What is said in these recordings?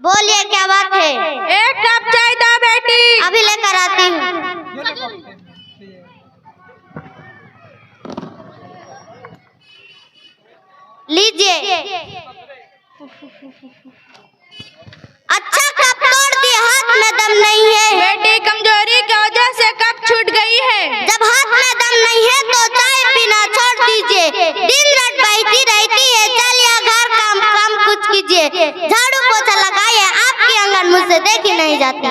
बोलिए क्या बात है? एक कप चाय दो बेटी। अभी लेकर आती हूँ। लीजिए। अच्छा कप तोड़ दिए, हाथ में दम नहीं है। बेटी कमजोरी की वजह से कप छूट गई है। जब हाथ में दम नहीं है तो चाय पीना छोड़ दीजिए। दिन रात बहती रहती है, चलिए घर काम कुछ कीजिए। झाड़ू पोछा लगाइए, आपकी आंगन मुझसे देखी नहीं जाती।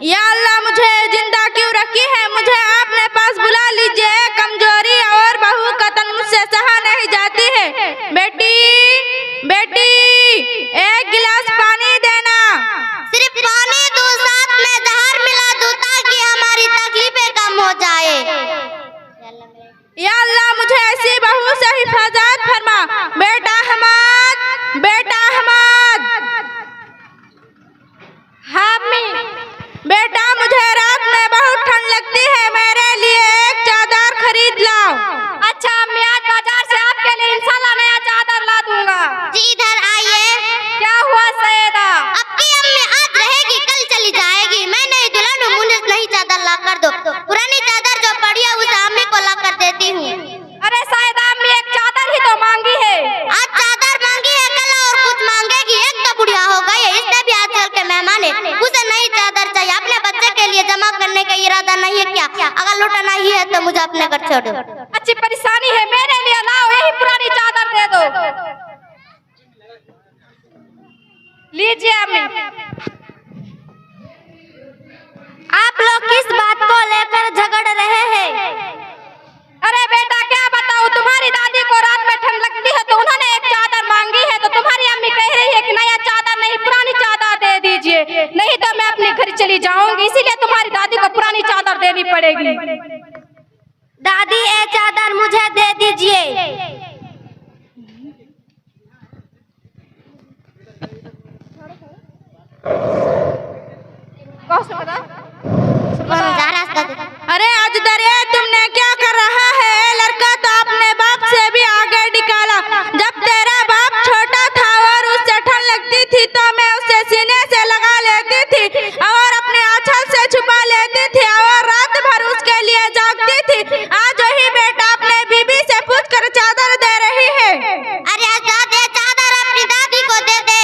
या अल्लाह, मुझे जिंदा क्यों रखी है? मुझे आपने पास बुला लीजिए। कमजोरी और बहू का तन मुझसे सहा नहीं जाती है। बेटी बेटी, एक गिलास पानी देना। सिर्फ पानी दो, साथ में जहर मिला दो ताकि हमारी तकलीफें कम हो जाए। या अल्लाह, मुझे ऐसी बहू से हिफाजत फरमा। बेटा हमाद, बेटा हमाद। हाँ अम्मी। बेटा मुझे रात में बहुत ठंड लगती है, मेरे लिए एक चादर खरीद लाओ। अच्छा अम्मी, आज बाजार से आपके लिए इंशाल्लाह नया चादर ला दूंगा। जी इधर आइए। क्या हुआ सैयदा? आपकी अम्मी आज रहेगी, कल चली जाएगी। मैं नहीं दुल्हन हूँ, मुझे नई चादर ला कर दो। पुरानी चादर जो पड़ी है उसे अम्मी को ला कर देती हूँ। अरे सैयदा, अम्मी एक चादर ही तो मांगी है। आज चादर मांगी है, कल और कुछ मांगेगी। एक तो बुढ़िया हो गई है, इसने भी आजकल के मेहमान है, उसे नई चादर चाहिए। अपने बच्चे के लिए जमा करने का इरादा नहीं है क्या? अगर लौटाना ही है तो मुझे अपने घर छोड़ो। अच्छी परेशानी है, मेरे लिए लाओ, यही पुरानी चादर दे दो। लीजिए अम्मी। आप लोग किस बात को लेकर झगड़ रहे हैं? अरे बेटा क्या बताऊं, तुम्हारी दादी को रात में ठंड लगती है तो उन्होंने एक चादर मांगी है, तो तुम्हारी अम्मी कह रही है कि नया चादर नहीं पुरानी चादर दे दीजिए, नहीं तो मैं अपने घर चली जाऊंगी। इसीलिए तुम्हारी दादी को पुरानी चादर देनी पड़ेगी। दादी ये चादर मुझे दे दीजिए। अरे आज दरे, तुमने क्या कर रहा है? लड़का तो अपने बाप से भी आगे निकाला। जब तेरा बाप छोटा था और उससे ठंड लगती थी तो मैं उसे सीने से लगा लेती थी और अपने आंचल से छुपा लेती थी और रात भर उसके लिए जागती थी। आज वही बेटा अपने बीबी से पूछ कर चादर दे रही है। अरे आजाद, ये चादर अपनी दादी को दे दे।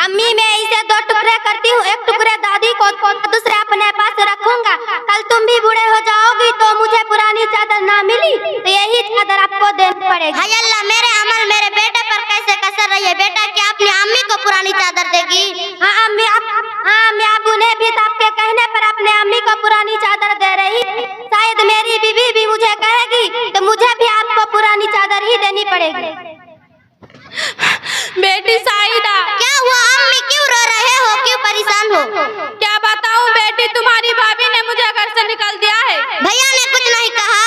अम्मी मैं इसे 2 टुकड़े करती हूँ, एक टुकड़े दादी को, दूसरे अपने पास रखूंगा। कल तुम भी बूढ़े हो जाओगी तो मुझे पुरानी चादर ना मिली तो यही चादर आपको देनी पड़ेगी। हाय अल्लाह, मेरे अमल मेरे बेटे पर कैसे कसर रही है। बेटा क्या अपनी अम्मी को पुरानी चादर देगी? हाँ अम्मी, आप उन्हें भी तो आपके कहने पर अपने अम्मी को पुरानी चादर दे रही। शायद मेरी बीवी भी मुझे कहेगी तो मुझे भी आपको पुरानी चादर ही देनी पड़ेगी। बेटी साहिदा, क्या हुआ अम्मी, क्यों रो रहे हो, क्यों परेशान हो? क्या बताऊं बेटी, तुम्हारी भाभी ने मुझे घर से निकाल दिया है। भैया ने कुछ नहीं कहा?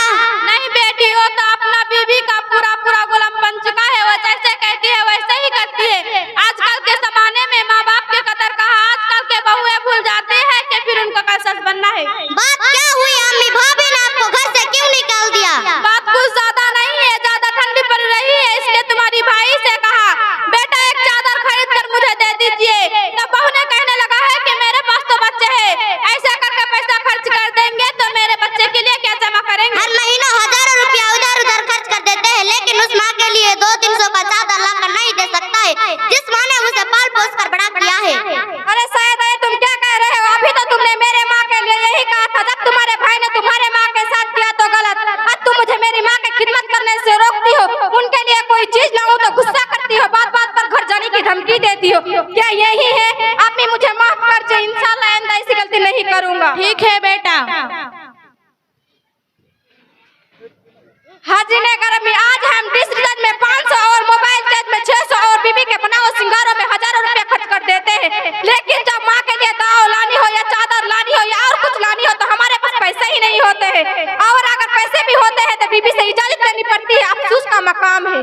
नहीं बेटी, वो तो अपना बीवी का पूरा गुलाम बन चुका है। वो जैसे कहती है वैसे ही करती है। आजकल के जमाने में माँ बाप के कदर कहाँ, आजकल के बहुएं भूल जाते हैं कि फिर उनका कैसा बनना है। बात क्या हुई अम्मी, भाभी ने आपको घर से क्यों निकाल दिया? बात कुछ ज्यादा नहीं है, ज्यादा ठंडी पड़ रही है, इसलिए तुम्हारी भाई से कहा बेटा एक चादर खरीद कर मुझे दे दीजिए। तब बहू ने कहने लगा है कि मेरे पास तो बच्चे हैं, ऐसा करके पैसा खर्च कर देंगे तो मेरे बच्चे के लिए क्या जमा करेंगे? हर महीना हजारों रुपया उधर उधर खर्च कर देते हैं, लेकिन उस माँ के लिए 200-300 का चादर लाकर नहीं दे सकता है, जिस माँ ने उसे पाल पोस कर बड़ा किया है। अरे शायद तुम क्या कह रहे हो? अभी तो तुमने मेरे माँ के लिए यही कहा था। जब तुम्हारे भाई ने तुम्हारे माँ के साथ किया तो गलत, अब तुम मुझे मेरी माँ की खिदमत करने से रोकती हो। उनके लिए कोई चीज लाऊं तो गुस्सा करती हो, बात बात पर घर जाने की धमकी देती हो। क्या यही है? अम्मी मुझे माफ कर दो, इंशाल्लाह आइंदा ऐसी गलती नहीं करूंगा। ठीक है बेटा। हाजी ने कर अम्मी, आज हम डिश रिचार्ज में 500 और मोबाइल चार्ज में 600 और बीबी के बनाओ सिंगारों में हजारों रुपए खर्च कर देते हैं, लेकिन जब माँ के लिए दाव लानी हो या चादर लानी हो या और कुछ लानी हो तो हमारे पास पैसे ही नहीं होते हैं। और अगर पैसे भी होते हैं तो बीबी से इजाजत लेनी पड़ती है। अफसोस का मकाम है।